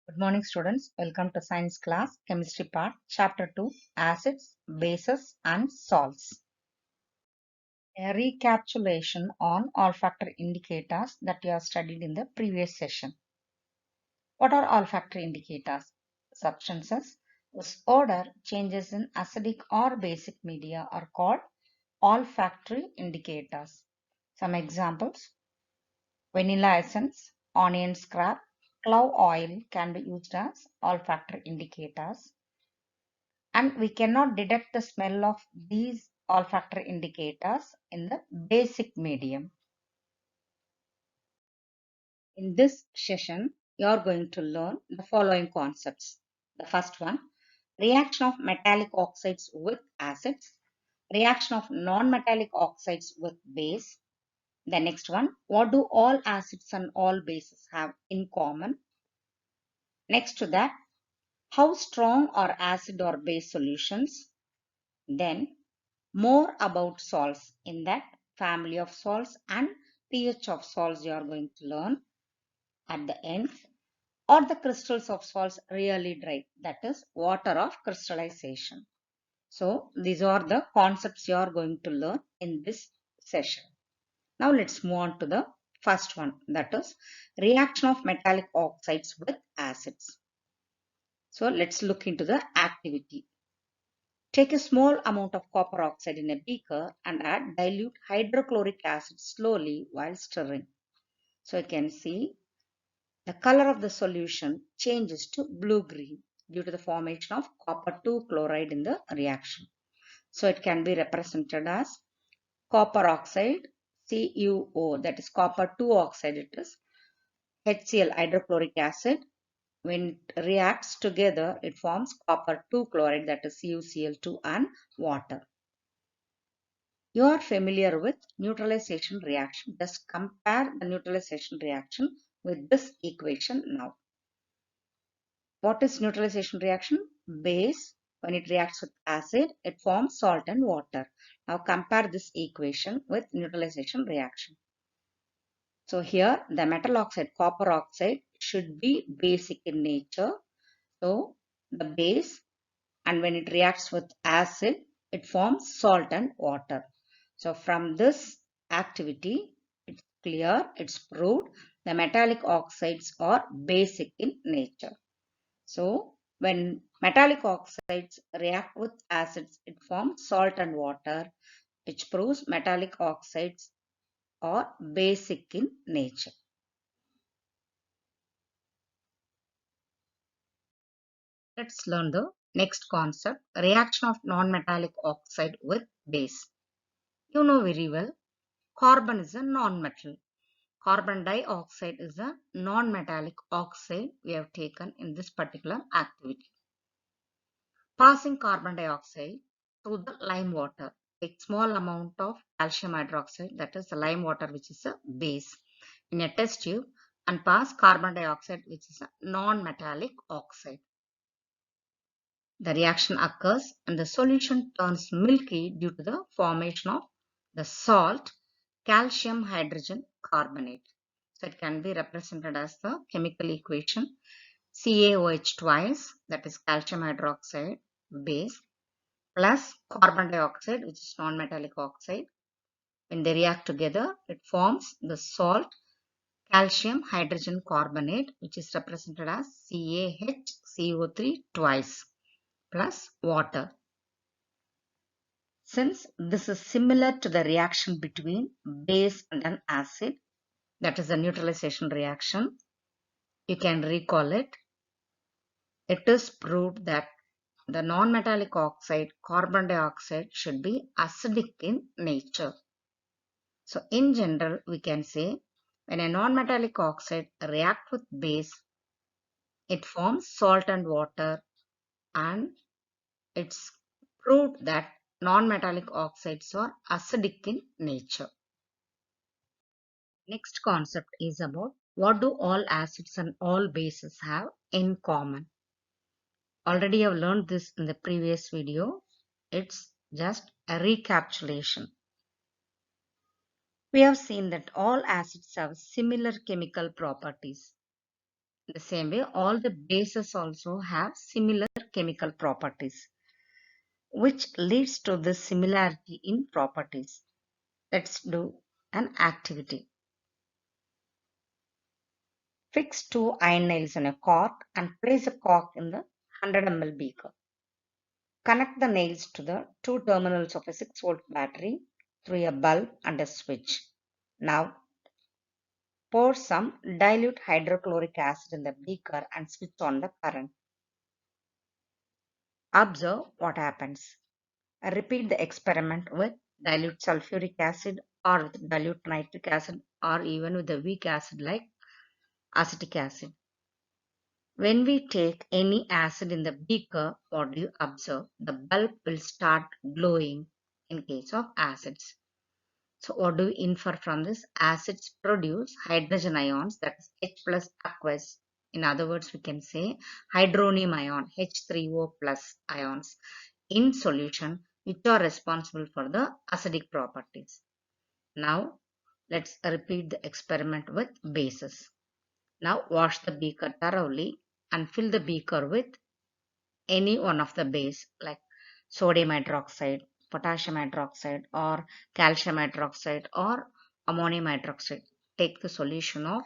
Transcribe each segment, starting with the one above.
Good morning, students. Welcome to science class, chemistry part, chapter 2, acids, bases, and salts. A recapitulation on olfactory indicators that you have studied in the previous session. What are olfactory indicators? Substances whose odor changes in acidic or basic media are called olfactory indicators. Some examples: vanilla essence, onion scrap, clove oil can be used as olfactory indicators. And we cannot detect the smell of these olfactory indicators in the basic medium. In this session, you are going to learn the following concepts. The first one, reaction of metallic oxides with acids, reaction of non-metallic oxides with base. The next one, what do all acids and all bases have in common? Next to that, how strong are acid or base solutions? Then, more about salts in that family of salts and pH of salts you are going to learn at the end. Are the crystals of salts really dry? That is water of crystallization. So these are the concepts you are going to learn in this session. Now let's move on to the first one, that is reaction of metallic oxides with acids. So let's look into the activity. Take a small amount of copper oxide in a beaker and add dilute hydrochloric acid slowly while stirring. So you can see the color of the solution changes to blue-green due to the formation of copper-2 chloride in the reaction. So it can be represented as copper oxide, CuO, that is copper-2 oxide, it is HCl, hydrochloric acid. When it reacts together, it forms copper-2 chloride, that is CuCl2, and water. You are familiar with neutralization reaction. Just compare the neutralization reaction with this equation now. What is neutralization reaction? Base, when it reacts with acid, it forms salt and water. Now compare this equation with neutralization reaction. So here the metal oxide, copper oxide, should be basic in nature. So the base, and when it reacts with acid, it forms salt and water. So from this activity, it's clear, it's proved the metallic oxides are basic in nature. So when metallic oxides react with acids, it forms salt and water, which proves metallic oxides are basic in nature. Let's learn the next concept, reaction of non-metallic oxide with base. You know very well, carbon is a non-metal. Carbon dioxide is a non-metallic oxide we have taken in this particular activity. Passing carbon dioxide through the lime water, take small amount of calcium hydroxide, that is the lime water, which is a base, in a test tube, and pass carbon dioxide, which is a non-metallic oxide. The reaction occurs and the solution turns milky due to the formation of the salt calcium hydrogen carbonate. So it can be represented as the chemical equation CaOH twice, that is calcium hydroxide base, plus carbon dioxide, which is non-metallic oxide. When they react together, it forms the salt calcium hydrogen carbonate, which is represented as CaHCO3 twice, plus water. Since this is similar to the reaction between base and an acid, that is a neutralization reaction, you can recall it. It is proved that the non-metallic oxide, carbon dioxide, should be acidic in nature. So in general, we can say when a non-metallic oxide reacts with base, it forms salt and water, and it's proved that non-metallic oxides are acidic in nature. Next concept is about what do all acids and all bases have in common. Already I've learned this in the previous video. It's just a recapitulation. We have seen that all acids have similar chemical properties. The same way, all the bases also have similar chemical properties, which leads to this similarity in properties. Let's do an activity. Fix two iron nails in a cork and place a cork in the 100 ml beaker. Connect the nails to the two terminals of a 6-volt battery through a bulb and a switch. Now, pour some dilute hydrochloric acid in the beaker and switch on the current. Observe what happens. Repeat the experiment with dilute sulfuric acid or with dilute nitric acid or even with a weak acid like acetic acid. When we take any acid in the beaker, what do you observe? The bulb will start glowing in case of acids. So what do we infer from this? Acids produce hydrogen ions, that is H plus aqueous. In other words, we can say hydronium ion, H3O plus ions in solution, which are responsible for the acidic properties. Now, let's repeat the experiment with bases. Now, wash the beaker thoroughly and fill the beaker with any one of the base like sodium hydroxide, potassium hydroxide, or calcium hydroxide, or ammonium hydroxide. Take the solution of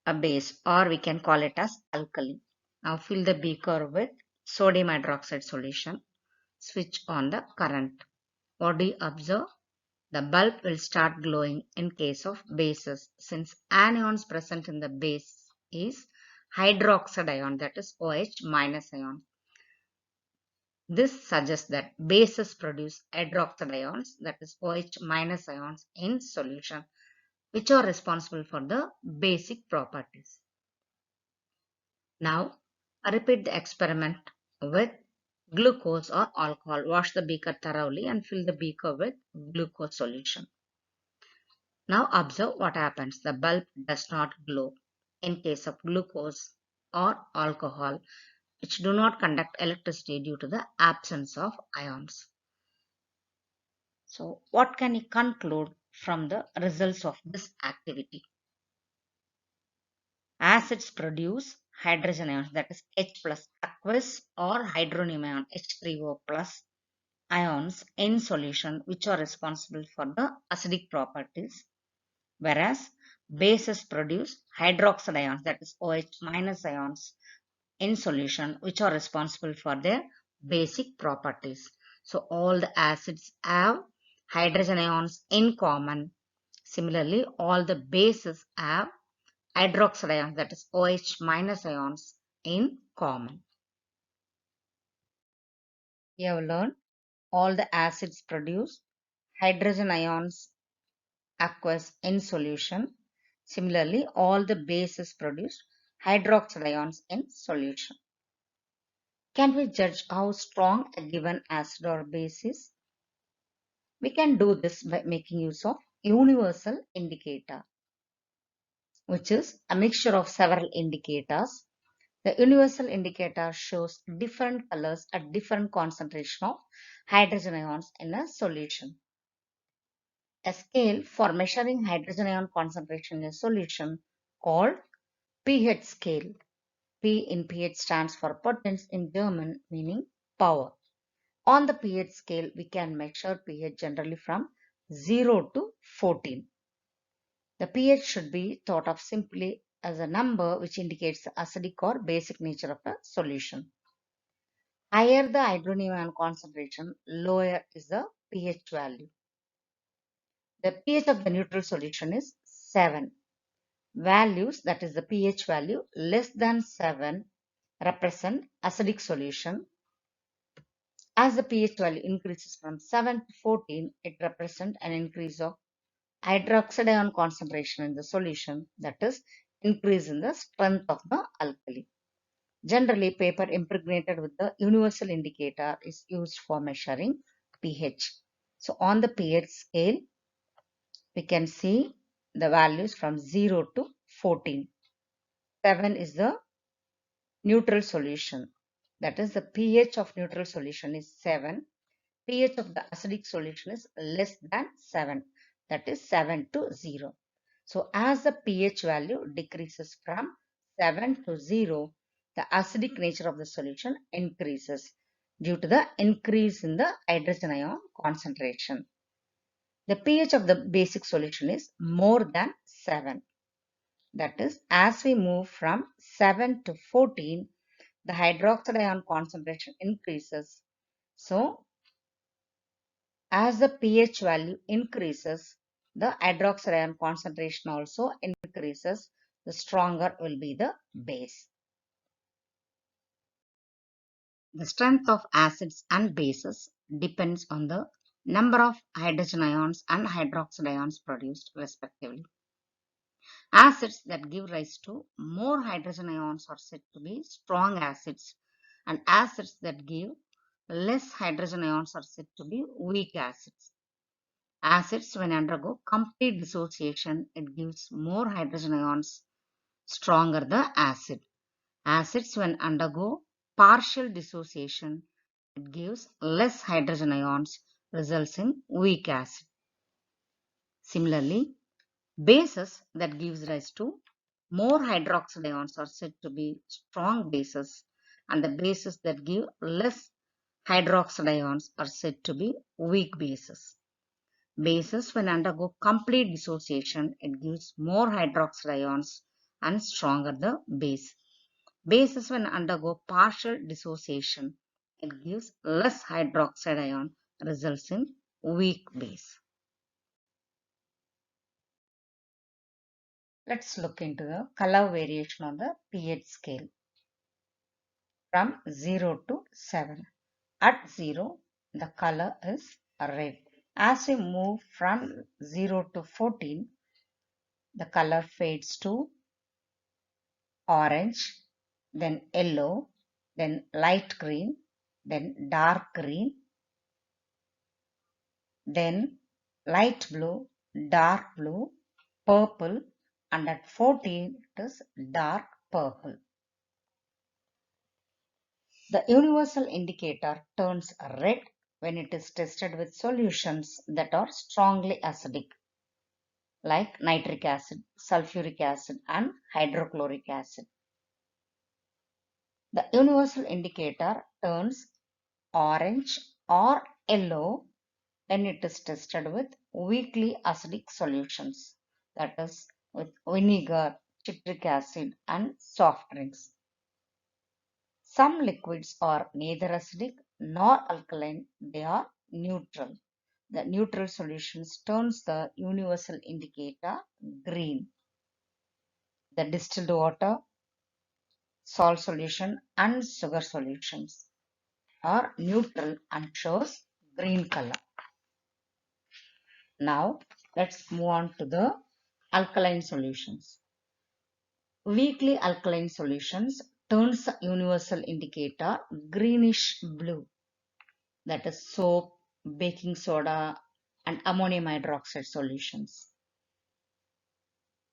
a base, or we can call it as alkali. Now fill the beaker with sodium hydroxide solution. Switch on the current. What do you observe? The bulb will start glowing in case of bases, since anions present in the base is hydroxide ion, that is OH minus ion. This suggests that bases produce hydroxide ions, that is OH minus ions in solution, which are responsible for the basic properties. Now, repeat the experiment with glucose or alcohol. Wash the beaker thoroughly and fill the beaker with glucose solution. Now observe what happens. The bulb does not glow in case of glucose or alcohol, which do not conduct electricity due to the absence of ions. So, what can you conclude from the results of this activity? Acids produce hydrogen ions, that is H plus aqueous, or hydronium ion H3O plus ions in solution, which are responsible for the acidic properties, whereas bases produce hydroxide ions, that is OH minus ions in solution, which are responsible for their basic properties. So all the acids have hydrogen ions in common. Similarly, all the bases have hydroxide ions, that is OH minus ions in common. We have learned all the acids produce hydrogen ions aqueous in solution. Similarly, all the bases produce hydroxide ions in solution. Can we judge how strong a given acid or base is? We can do this by making use of universal indicator, which is a mixture of several indicators. The universal indicator shows different colors at different concentration of hydrogen ions in a solution. A scale for measuring hydrogen ion concentration in a solution called pH scale. P in pH stands for potence in German, meaning power. On the pH scale, we can measure pH generally from 0 to 14. The pH should be thought of simply as a number which indicates the acidic or basic nature of a solution. Higher the hydronium ion concentration, lower is the pH value. The pH of the neutral solution is 7. Values, that is the pH value less than 7, represent acidic solution. As the pH value increases from 7 to 14, it represents an increase of hydroxide ion concentration in the solution, that is, increase in the strength of the alkali. Generally, paper impregnated with the universal indicator is used for measuring pH. So, on the pH scale, we can see the values from 0 to 14. 7 is the neutral solution. That is, the pH of neutral solution is 7. pH of the acidic solution is less than 7. That is 7 to 0. So, as the pH value decreases from 7 to 0, the acidic nature of the solution increases due to the increase in the hydrogen ion concentration. The pH of the basic solution is more than 7. That is, as we move from 7 to 14, the hydroxide ion concentration increases. So, as the pH value increases, the hydroxide ion concentration also increases. The stronger will be the base. The strength of acids and bases depends on the number of hydrogen ions and hydroxide ions produced respectively. Acids that give rise to more hydrogen ions are said to be strong acids, and acids that give less hydrogen ions are said to be weak acids. Acids, when undergo complete dissociation, it gives more hydrogen ions, stronger the acid. Acids, when undergo partial dissociation, it gives less hydrogen ions, results in weak acid. Similarly, bases that gives rise to more hydroxide ions are said to be strong bases, and the bases that give less hydroxide ions are said to be weak bases. Bases, when undergo complete dissociation, it gives more hydroxide ions and stronger the base. Bases, when undergo partial dissociation, it gives less hydroxide ion, results in weak base. Let's look into the color variation on the pH scale from 0 to 7. At 0, the color is red. As we move from 0 to 14, the color fades to orange, then yellow, then light green, then dark green, then light blue, dark blue, purple, and at 14 it is dark purple. The universal indicator turns red when it is tested with solutions that are strongly acidic, like nitric acid, sulfuric acid, and hydrochloric acid. The universal indicator turns orange or yellow when it is tested with weakly acidic solutions, that is, with vinegar, citric acid, and soft drinks. Some liquids are neither acidic nor alkaline, they are neutral. The neutral solutions turns the universal indicator green. The distilled water, salt solution, and sugar solutions are neutral and shows green color. Now let's move on to the alkaline solutions. Weakly alkaline solutions turns the universal indicator greenish blue, that is soap, baking soda, and ammonium hydroxide solutions.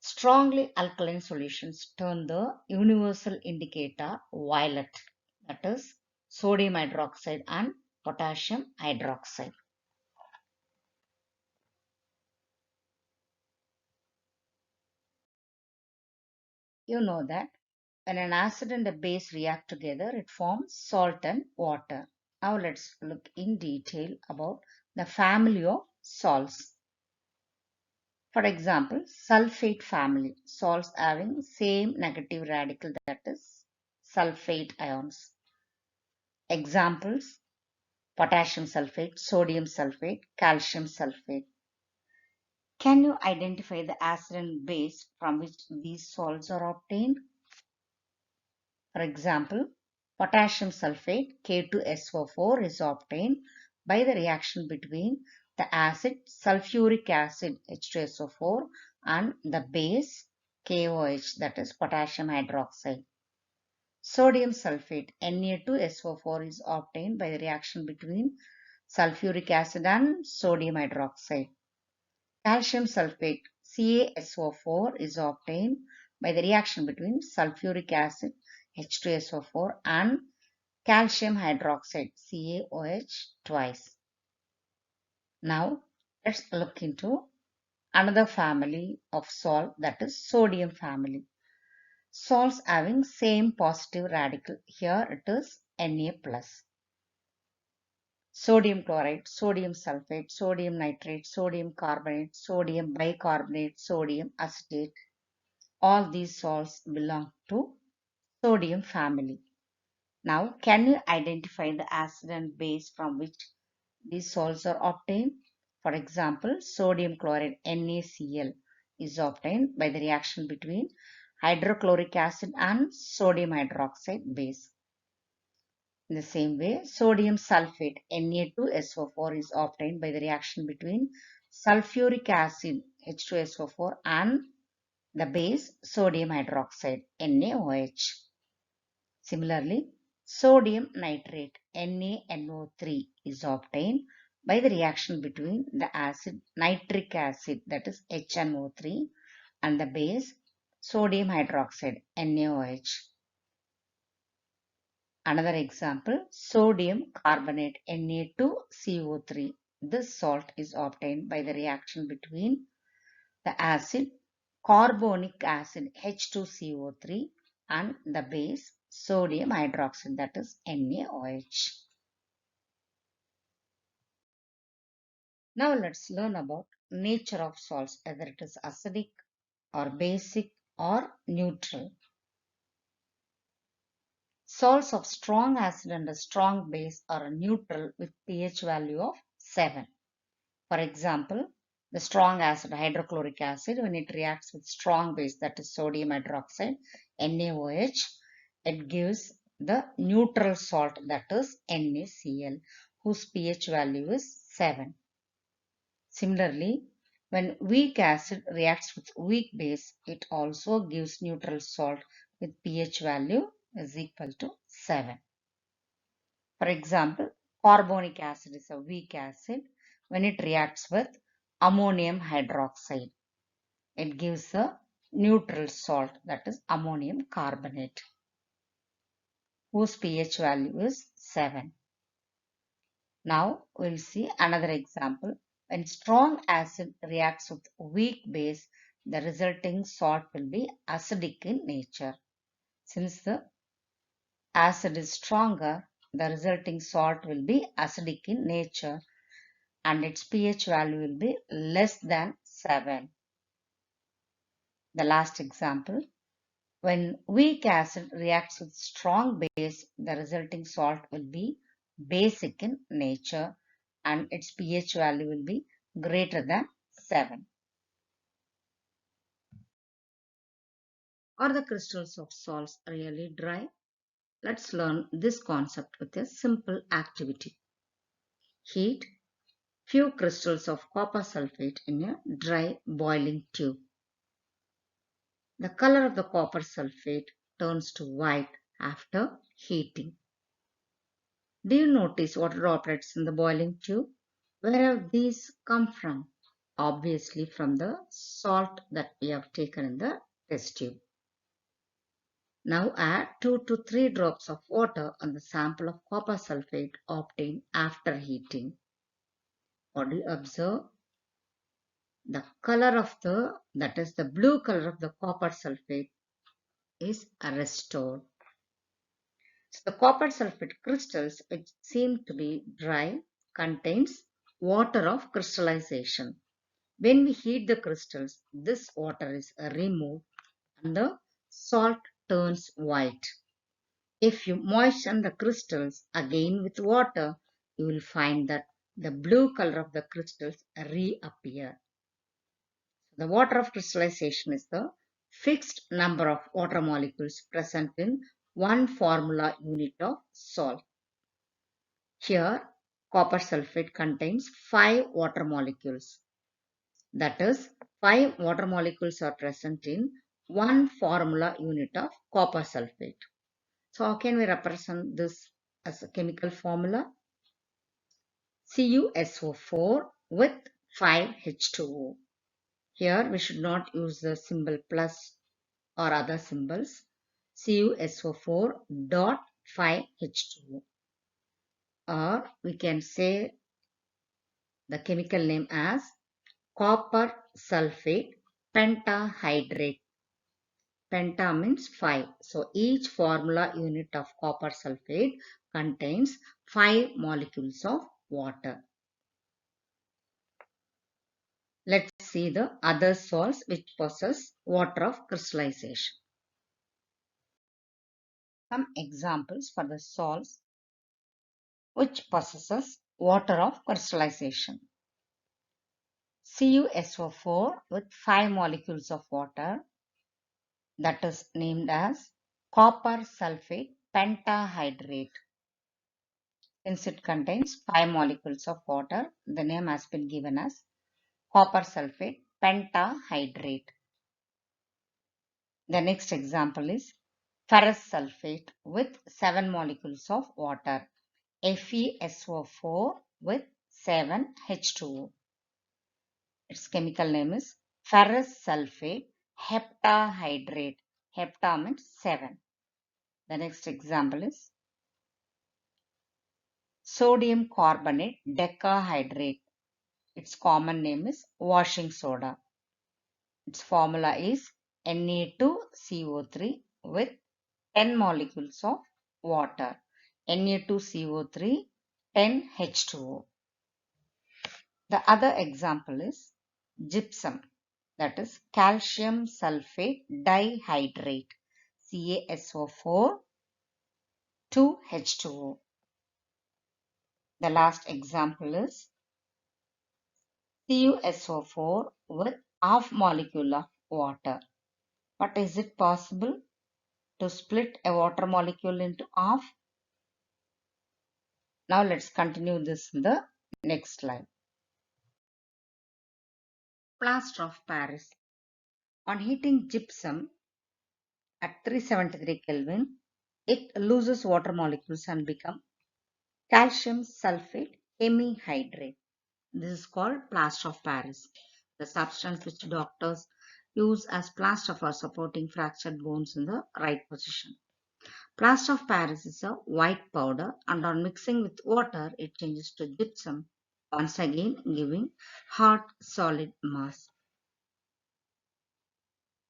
Strongly alkaline solutions turn the universal indicator violet, that is sodium hydroxide and potassium hydroxide. You know that when an acid and a base react together, it forms salt and water. Now let's look in detail about the family of salts. For example, sulfate family, salts having same negative radical, that is sulfate ions. Examples: potassium sulfate, sodium sulfate, calcium sulfate. Can you identify the acid and base from which these salts are obtained? For example, potassium sulfate K2SO4 is obtained by the reaction between the acid sulfuric acid H2SO4 and the base KOH, that is potassium hydroxide. Sodium sulfate Na2SO4 is obtained by the reaction between sulfuric acid and sodium hydroxide. Calcium sulfate CaSO4 is obtained by the reaction between sulfuric acid H2SO4 and calcium hydroxide CaOH twice. Now let's look into another family of salt, that is sodium family. salts having same positive radical. Here it is Na plus. Sodium chloride, sodium sulfate, sodium nitrate, sodium carbonate, sodium bicarbonate, sodium acetate. All these salts belong to sodium family. Now, can you identify the acid and base from which these salts are obtained? For example, sodium chloride NaCl is obtained by the reaction between hydrochloric acid and sodium hydroxide base. In the same way, sodium sulfate Na2SO4 is obtained by the reaction between sulfuric acid H2SO4 and the base sodium hydroxide NaOH. Similarly, sodium nitrate NaNO3 is obtained by the reaction between the acid nitric acid, that is HNO3, and the base sodium hydroxide NaOH. Another example, sodium carbonate Na2CO3. This salt is obtained by the reaction between the acid carbonic acid H2CO3 and the base sodium hydroxide, that is NaOH. Now let's learn about nature of salts, whether it is acidic or basic or neutral. Salts of strong acid and a strong base are neutral with pH value of 7. For example, the strong acid hydrochloric acid, when it reacts with strong base, that is sodium hydroxide NaOH, it gives the neutral salt, that is NaCl, whose pH value is 7. Similarly, when weak acid reacts with weak base, it also gives neutral salt with pH value is equal to 7. For example, carbonic acid is a weak acid. When it reacts with ammonium hydroxide, it gives a neutral salt, that is ammonium carbonate, whose pH value is 7. Now we'll see another example. When strong acid reacts with weak base, the resulting salt will be acidic in nature. Since the acid is stronger, the resulting salt will be acidic in nature and its pH value will be less than 7. The last example, when weak acid reacts with strong base, the resulting salt will be basic in nature and its pH value will be greater than 7. Are the crystals of salts really dry? Let's learn this concept with a simple activity. Heat few crystals of copper sulfate in a dry boiling tube. The color of the copper sulfate turns to white after heating. Do you notice water droplets in the boiling tube? Where have these come from? Obviously from the salt that we have taken in the test tube. Now add 2 to 3 drops of water on the sample of copper sulfate obtained after heating. What do you observe? The color of that is the blue color of the copper sulfate is restored. So the copper sulfate crystals, which seem to be dry, contains water of crystallization. When we heat the crystals, this water is removed and the salt turns white. If you moisten the crystals again with water, you will find that the blue color of the crystals reappear. The water of crystallization is the fixed number of water molecules present in one formula unit of salt. Here, copper sulfate contains 5 water molecules. That is, 5 water molecules are present in one formula unit of copper sulfate. So, how can we represent this as a chemical formula? CuSO4 with 5H2O. Here we should not use the symbol plus or other symbols. CuSO4 dot 5H2O. Or we can say the chemical name as copper sulfate pentahydrate. Penta means 5. So each formula unit of copper sulfate contains 5 molecules of water. Let's see the other salts which possess water of crystallization. Some examples for the salts which possesses water of crystallization. CuSO4 with 5 molecules of water, that is named as copper sulfate pentahydrate. Since it contains 5 molecules of water, the name has been given as copper sulfate pentahydrate. The next example is ferrous sulfate with 7 molecules of water, FeSO4 with 7H2O. Its chemical name is ferrous sulfate heptahydrate. Hepta means 7. The next example is sodium carbonate decahydrate. Its common name is washing soda. Its formula is Na2CO3 with 10 molecules of water. Na2CO3 10H2O. The other example is gypsum, that is calcium sulfate dihydrate, CaSO4 2H2O. The last example is CuSO4 with half molecule of water. But is it possible to split a water molecule into half? Now let's continue this in the next slide. Plaster of Paris. On heating gypsum at 373 Kelvin, it loses water molecules and becomes calcium sulfate hemihydrate. This is called plaster of Paris, the substance which doctors use as plaster for supporting fractured bones in the right position. Plaster of Paris is a white powder, and on mixing with water it changes to gypsum, once again giving hard solid mass.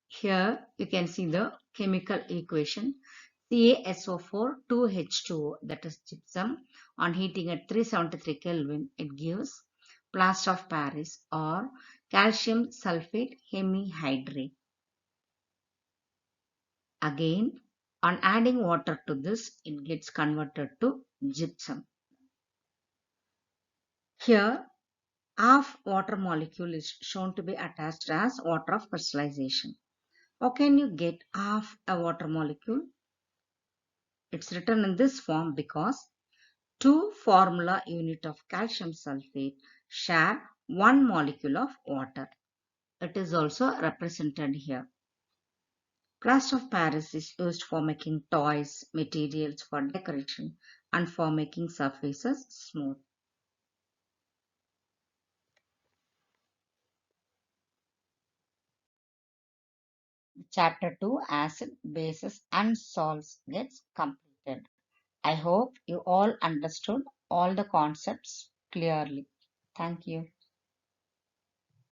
Here you can see the chemical equation CaSO4 2H2O, that is gypsum. On heating at 373 Kelvin, it gives plaster of Paris or calcium sulfate hemihydrate. Again, on adding water to this, it gets converted to gypsum. Here, half water molecule is shown to be attached as water of crystallization. How can you get half a water molecule? It's written in this form because two formula unit of calcium sulfate share one molecule of water. It is also represented here. Plaster of Paris is used for making toys, materials for decoration, and for making surfaces smooth. Chapter 2, Acid, Bases, and Salts gets completed. I hope you all understood all the concepts clearly. Thank you.